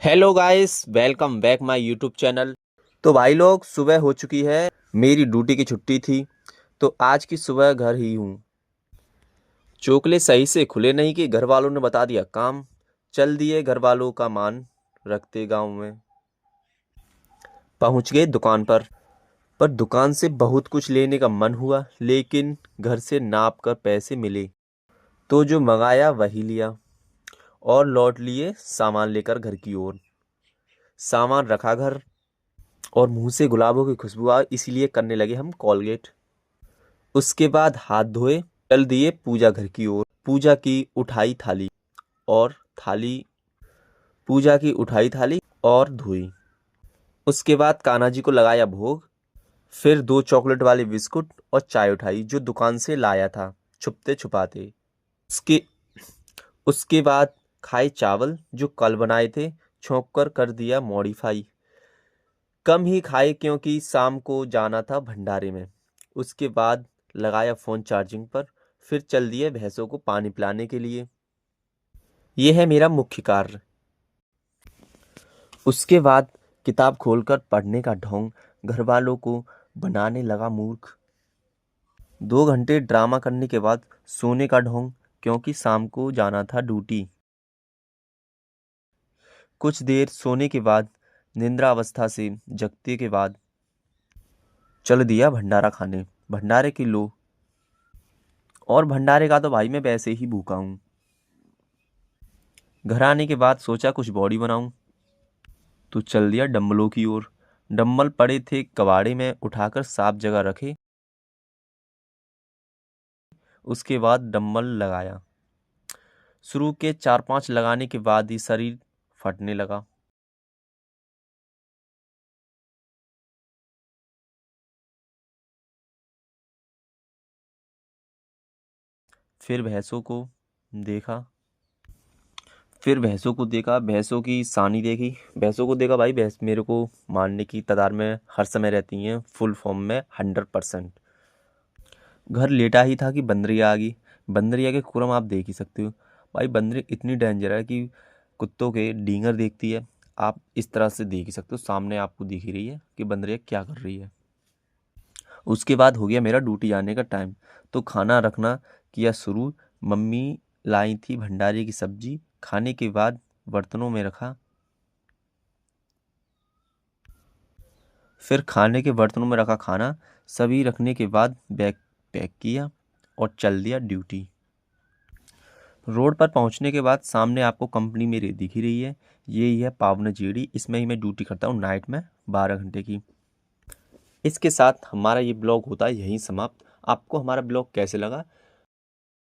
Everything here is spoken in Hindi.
Hello guys, welcome back my YouTube channel. तो भाई लोग, सुबह हो चुकी है। मेरी ड्यूटी की छुट्टी थी, तो आज की सुबह घर ही हूँ। चोकले सही से खुले नहीं कि घर वालों ने बता दिया काम। चल दिए घर वालों का मान रखते गांव में। पहुंच गए दुकान पर दुकान से बहुत कुछ लेने का मन हुआ, लेकिन घर से नाप कर पैसे मिले तो जो मंगाया वही लिया और लौट लिए सामान लेकर घर की ओर। सामान रखा घर और मुंह से गुलाबों की खुशबू आ, इसीलिए करने लगे हम कॉलगेट। उसके बाद हाथ धोए, चल दिए पूजा घर की ओर। और थाली पूजा की उठाई थाली और धोई। उसके बाद कान्हा जी को लगाया भोग। फिर 2 चॉकलेट वाले बिस्कुट और चाय उठाई जो दुकान से लाया था छुपते छुपाते। उसके उसके बाद खाए चावल जो कल बनाए थे, छोंक कर दिया मॉडिफाई। कम ही खाए क्योंकि शाम को जाना था भंडारे में। उसके बाद लगाया फ़ोन चार्जिंग पर। फिर चल दिए भैंसों को पानी पिलाने के लिए। यह है मेरा मुख्य कार्य। उसके बाद किताब खोलकर पढ़ने का ढोंग। घर वालों को बनाने लगा मूर्ख। 2 घंटे ड्रामा करने के बाद सोने का ढोंग, क्योंकि शाम को जाना था ड्यूटी। कुछ देर सोने के बाद निद्रा अवस्था से जगते के बाद चल दिया भंडारा खाने। भंडारे की लो, और भंडारे का तो भाई मैं वैसे ही भूखा हूँ। घर आने के बाद सोचा कुछ बॉडी बनाऊं, तो चल दिया डंबलों की ओर। डंबल पड़े थे कबाड़े में, उठाकर साफ जगह रखे। उसके बाद डंबल लगाया। शुरू के 4-5 लगाने के बाद ही शरीर फटने लगा। फिर भैंसों को देखा भैंसों की सानी देखी। भैंसों को देखा भाई, भैंस मेरे को मारने की कतार में हर समय रहती हैं, फुल फॉर्म में 100%। घर लेटा ही था कि बंदरिया आ गई। बंदरिया के खुरम आप देख ही सकते हो। भाई बंदरी इतनी डेंजर है कि कुत्तों के डींगर देखती है। आप इस तरह से देख ही सकते हो, सामने आपको दिख ही रही है कि बंदरिया क्या कर रही है। उसके बाद हो गया मेरा ड्यूटी जाने का टाइम, तो खाना रखना किया शुरू। मम्मी लाई थी भंडारे की सब्जी। खाने के बाद बर्तनों में रखा। फिर खाने के बर्तनों में रखा खाना। सभी रखने के बाद बैग पैक किया और चल दिया ड्यूटी। रोड पर पहुंचने के बाद सामने आपको कंपनी मेरी दिख ही रही है। यही है पावना जीडी, इसमें ही मैं ड्यूटी करता हूँ नाइट में 12 घंटे की। इसके साथ हमारा ये ब्लॉग होता है यहीं समाप्त। आपको हमारा ब्लॉग कैसे लगा